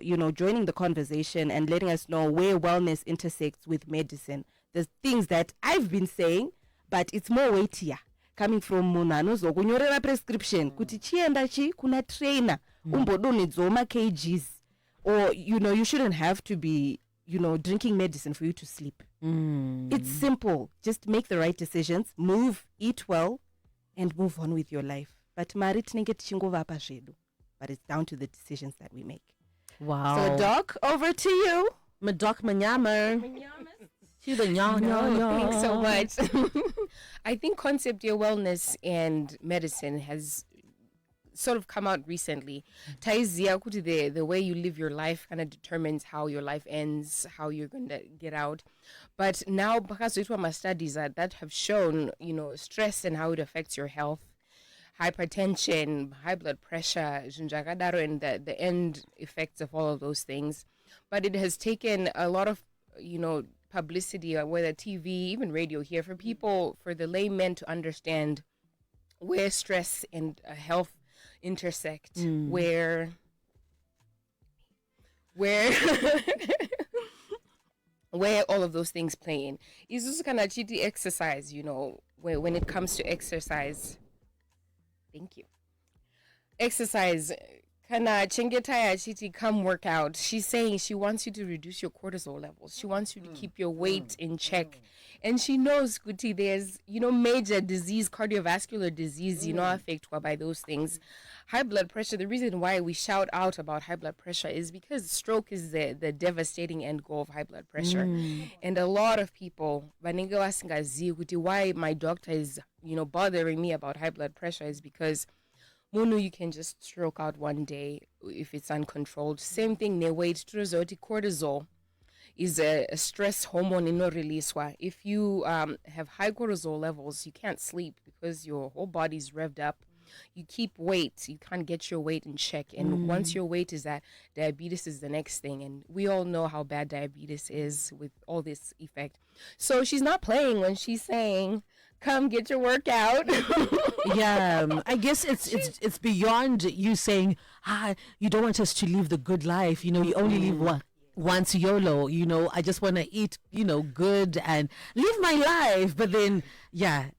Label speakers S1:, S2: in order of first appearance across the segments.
S1: joining the conversation and letting us know where wellness intersects with medicine. There's things that I've been saying, but it's more weightier coming from munhu anozokunyorera prescription kuti chienda chi kuna trainer umbodonhedzoma kgs, or you shouldn't have to be drinking medicine for you to sleep. It's simple. Just make the right decisions, move, eat well, and move on with your life. But mari tinenge tichingovapa zvedu, but it's down to the decisions that we make.
S2: Wow.
S1: So Doc, over to you.
S2: Doc Manyama.
S3: Thanks so much. I think concept your wellness and medicine has sort of come out recently. Taizia kuti the way you live your life kind of determines how your life ends, how you're going to get out. But now, because we have studies that have shown, stress and how it affects your health, hypertension, high blood pressure, and the end effects of all of those things. But it has taken a lot of, publicity, whether TV, even radio here, for people, for the laymen to understand where stress and health intersect, where where all of those things play in. Is this kind of cheaty exercise, when it comes to exercise. Thank you. Exercise. Kana Chengetayi chiti come work out. She's saying she wants you to reduce your cortisol levels. She wants you to keep your weight in check. And she knows, Kuti, there's, major disease, cardiovascular disease, affected by those things. High blood pressure, the reason why we shout out about high blood pressure is because stroke is the devastating end goal of high blood pressure. And a lot of people, why my doctor is, bothering me about high blood pressure is because Munu, you can just stroke out one day if it's uncontrolled. Same thing, cortisol is a stress hormone in no release. If you have high cortisol levels, you can't sleep because your whole body's revved up. You keep weight, you can't get your weight in check. And once your weight is at, diabetes is the next thing. And we all know how bad diabetes is with all this effect. So she's not playing when she's saying, come get your workout.
S2: Yeah, I guess it's beyond you saying, you don't want us to live the good life. You only live once, YOLO. I just want to eat, good and live my life. But then,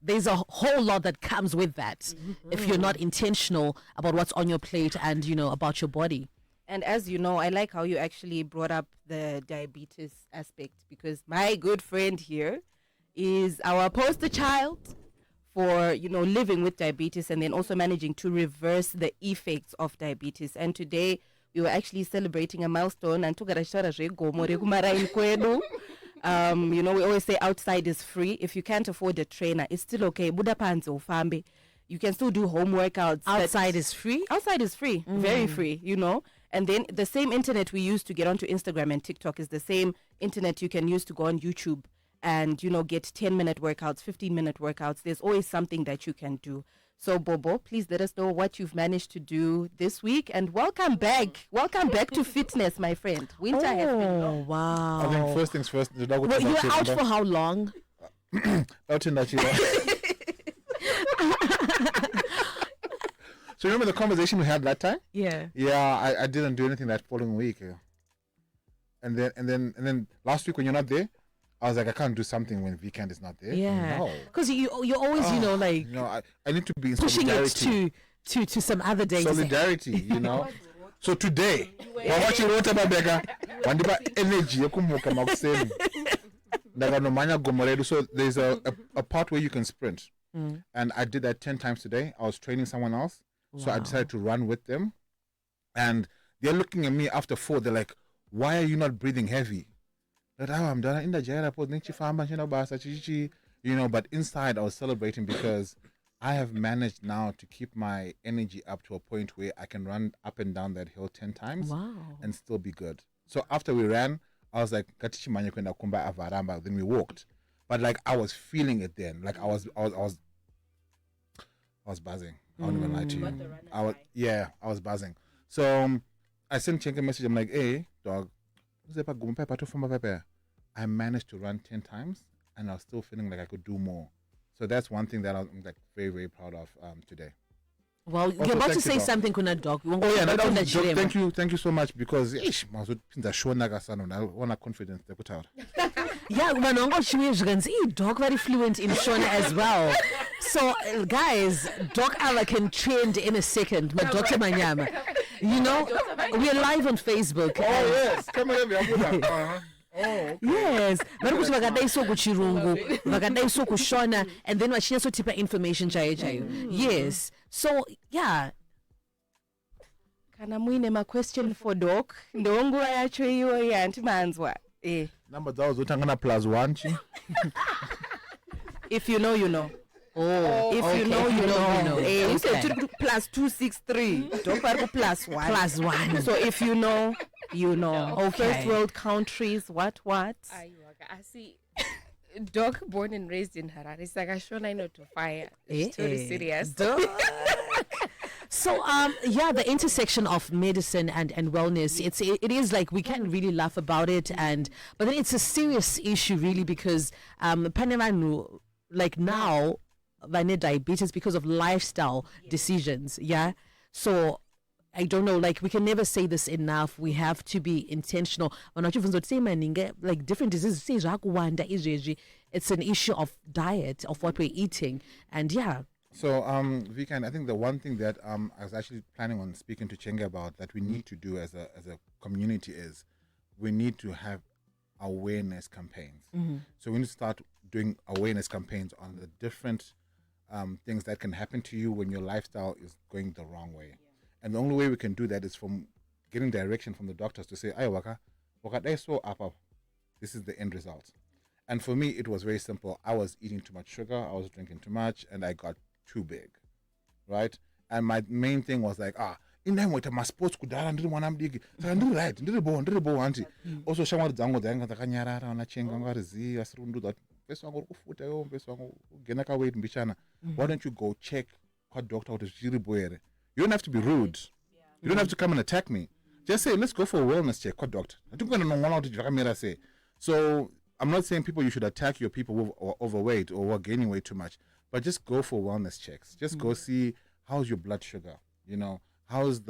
S2: there's a whole lot that comes with that if you're not intentional about what's on your plate and, about your body.
S1: And as you know, I like how you actually brought up the diabetes aspect, because my good friend here is our poster child for, living with diabetes and then also managing to reverse the effects of diabetes. And today we were actually celebrating a milestone. And we always say outside is free. If you can't afford a trainer, it's still okay. You can still do home workouts.
S2: Outside is free?
S1: Outside is free. Very free, And then the same internet we use to get onto Instagram and TikTok is the same internet you can use to go on YouTube and, get 10-minute workouts, 15-minute workouts. There's always something that you can do. So, Bobo, please let us know what you've managed to do this week. And welcome back. Welcome back to fitness, my friend. Winter has been long.
S2: Wow.
S4: I think first things first.
S2: You were out for how long?
S4: So remember the conversation we had that time?
S2: Yeah.
S4: Yeah, I didn't do anything that following week. And then last week when you're not there, I was like, I can't do something when weekend is not there.
S2: Yeah. Because you're always,
S4: I need to be in
S2: pushing
S4: solidarity.
S2: it to some other days.
S4: Solidarity, So today, we're watching Water Babega, Wandiba energy, so there's a part where you can sprint. And I did that 10 times today. I was training someone else. Wow. So I decided to run with them. And they're looking at me after 4. They're like, why are you not breathing heavy? I'm done in the jail. But inside I was celebrating because I have managed now to keep my energy up to a point where I can run up and down that hill 10 times and still be good. So after we ran, I was like, then we walked. But like I was feeling it then. Like I was buzzing. I won't even lie to you. I was buzzing. So I sent Chenke a message. I'm like, hey, dog, I managed to run 10 times and I was still feeling like I could do more. So that's one thing that I'm like very, very proud of today.
S2: Well,
S4: Also,
S2: you're about to
S4: thank you,
S2: say
S4: Doc.
S2: something, kuna Doc.
S4: Oh yeah, no, thank you so much because I want confidence.
S2: Yeah, Manongo Shwezgans, Doc very fluent in Shona as well. So, guys, Doc Ala can trend in a second, but Dr. Manyama, you know, we're live on Facebook.
S4: Oh yes, come here. Oh, okay.
S2: Yes, varikuti vakadai so kuchirungu vakadai so kushona and then vachinya so tipa information chaiyo. Yes, so yeah.
S1: Kana muine ma question for Doc ndonguva yacho iyoyo yandimanzwa
S4: Number dzavo dzotangana +1 chi.
S1: if you know you know.
S2: Oh,
S1: If
S2: okay.
S1: you know, you know.
S2: Okay.
S1: You said +263. Don't worry, +1.
S2: +1.
S1: So if you know, you know.
S2: Okay.
S1: First world countries, what?
S3: I see. Doc born and raised in Harare. It's like a show I know to fire. It's totally serious.
S2: So yeah, the intersection of medicine and wellness, it is like we can't really laugh about it, but then it's a serious issue really because panemanu like now vane diabetes because of lifestyle decisions. Yeah, so I don't know, like we can never say this enough. We have to be intentional. Like different diseases, it's an issue of diet, of what we're eating, and yeah.
S4: So, Vikan, I think the one thing that I was actually planning on speaking to Chenge about that we need to do as a community is we need to have awareness campaigns. So we need to start doing awareness campaigns on the different things that can happen to you when your lifestyle is going the wrong way. And the only way we can do that is from getting direction from the doctors to say, waka so up. This is the end result. And for me, it was very simple. I was eating too much sugar, I was drinking too much, and I got too big, right? And my main thing was like, in time with my sports kudala ndiri mwana mdiki saka ndiri right ndiri bo anti also shamwari dzangu dzanga dzakanyarara ona chenga ngariziva asiri kundudza kuti pesi wangu uri kufuta iwo pesi wangu ugena ka weight mbichana. Why don't you go check kwa doctor kuti zvichiri bo here? You don't have to be rude. You don't have to come and attack me. Just say, let's go for a wellness check kwa doctor. So I'm not saying you should attack your people who are overweight or who are gaining weight too much, but just go for wellness checks. Just go see how's your blood sugar, how's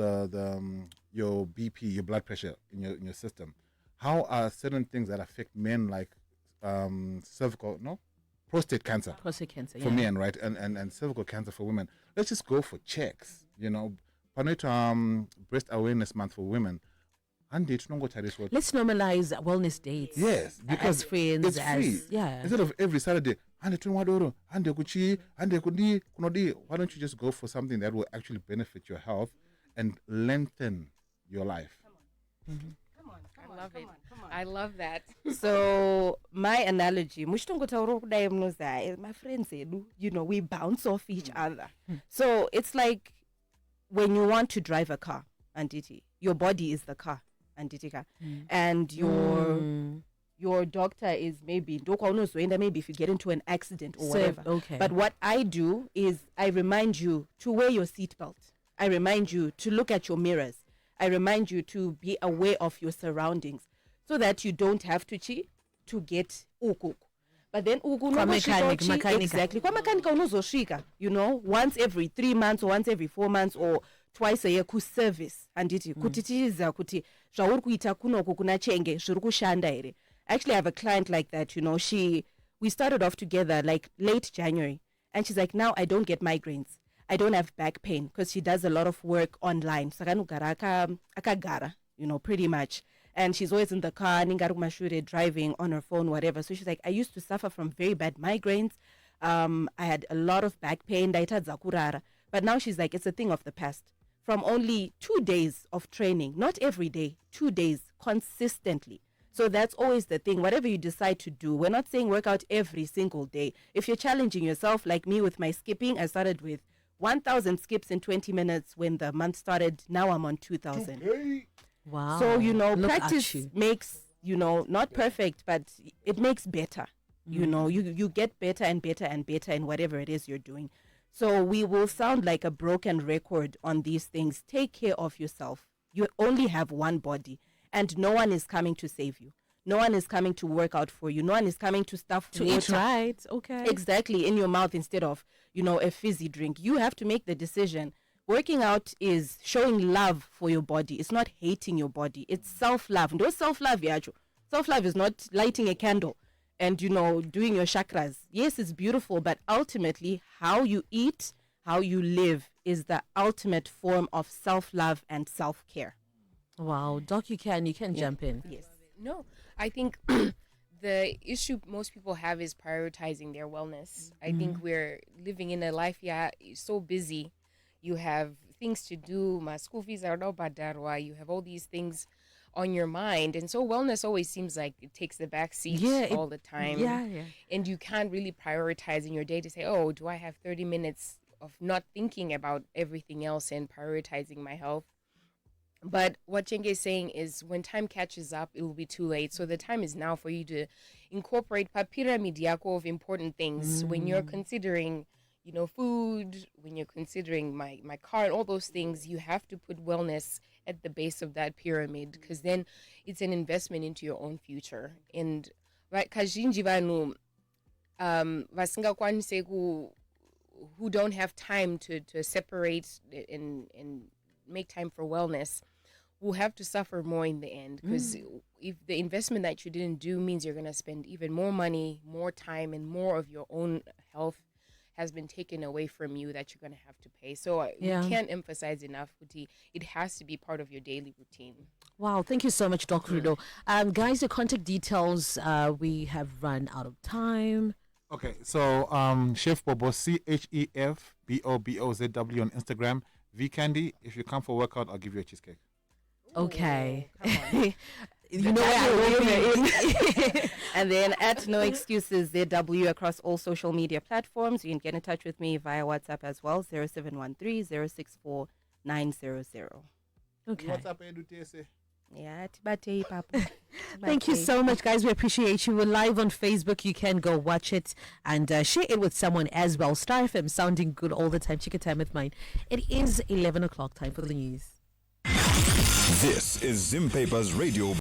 S4: your BP, your blood pressure in your system. How are certain things that affect men like prostate cancer for men, right? And cervical cancer for women. Let's just go for checks, breast awareness month for women. Let's
S2: normalize wellness dates.
S4: Yes, because
S2: as friends,
S4: it's free.
S2: Yeah.
S4: Instead of every Saturday, why don't you just go for something that will actually benefit your health and lengthen your life?
S3: I love that.
S1: So my analogy, my friends, we bounce off each other. So it's like when you want to drive a car, your body is the car, and your doctor is maybe if you get into an accident or whatever.
S2: Okay.
S1: But what I do is I remind you to wear your seatbelt. I remind you to look at your mirrors. I remind you to be aware of your surroundings so that you don't have to get ukuk. But then exactly. Kwa mechanic unozoshika, once every 3 months or once every 4 months or twice a year ku service anditi kuti tichiza kuti zvauri kuita kunoko kuna Chenge zviri kushanda here. Actually I have a client like that, we started off together like late January and she's like, now I don't get migraines. I don't have back pain because she does a lot of work online. Sakanugara akagara, pretty much. And she's always in the car, driving on her phone, whatever. So she's like, I used to suffer from very bad migraines. I had a lot of back pain. But now she's like, it's a thing of the past. From only 2 days of training, not every day, 2 days consistently. So that's always the thing. Whatever you decide to do, we're not saying work out every single day. If you're challenging yourself, like me with my skipping, I started with 1,000 skips in 20 minutes when the month started. Now I'm on 2,000.
S2: Wow.
S1: So,
S2: Look
S1: practice makes, not perfect, but it makes better. You get better and better and better in whatever it is you're doing. So we will sound like a broken record on these things. Take care of yourself. You only have one body and no one is coming to save you. No one is coming to work out for you. No one is coming to stuff
S2: to
S1: water.
S2: eat right. Okay.
S1: Exactly, in your mouth instead of, a fizzy drink. You have to make the decision. Working out is showing love for your body. It's not hating your body. It's self-love. No self-love, yacho. Self-love is not lighting a candle and, doing your chakras. Yes, it's beautiful, but ultimately how you eat, how you live is the ultimate form of self-love and self-care.
S2: Wow, Doc, you can jump in.
S1: Yes.
S3: No, I think the issue most people have is prioritizing their wellness. I think we're living in a life, so busy. You have things to do. My school fees are no badarwa. You have all these things on your mind, and so wellness always seems like it takes the back seat all the time.
S2: Yeah.
S3: And you can't really prioritize in your day to say, oh, do I have 30 minutes of not thinking about everything else and prioritizing my health? But what Chenge is saying is when time catches up, it will be too late. So the time is now for you to incorporate a pyramid yako of important things when you're considering, food, when you're considering my car and all those things. You have to put wellness at the base of that pyramid, because then it's an investment into your own future. And right, kazhinji vanu vasingakwanise who don't have time to separate and make time for wellness will have to suffer more in the end, because if the investment that you didn't do means you're going to spend even more money, more time, and more of your own health has been taken away from you that you're going to have to pay. So we can't emphasize enough, Kuti, it has to be part of your daily routine.
S2: Wow, thank you so much, Doc Rudo. Guys, your contact details, we have run out of time.
S4: Okay, so Chef Bobo, ChefBobozw on Instagram. V Candy, if you come for workout, I'll give you a cheesecake.
S2: Okay.
S1: You know where I will be. And then at No Excuses ZW across all social media platforms. You can get in touch with me via WhatsApp as well, 0713 064 900.
S2: Okay.
S4: WhatsApp.
S1: Yeah, Tibate, Papa.
S2: Thank you so much, guys. We appreciate you. We're live on Facebook. You can go watch it and share it with someone as well. Star FM sounding good all the time. Chengetayi with mine. It is 11 o'clock. Time for the news.
S5: This is Zim Papers Radio.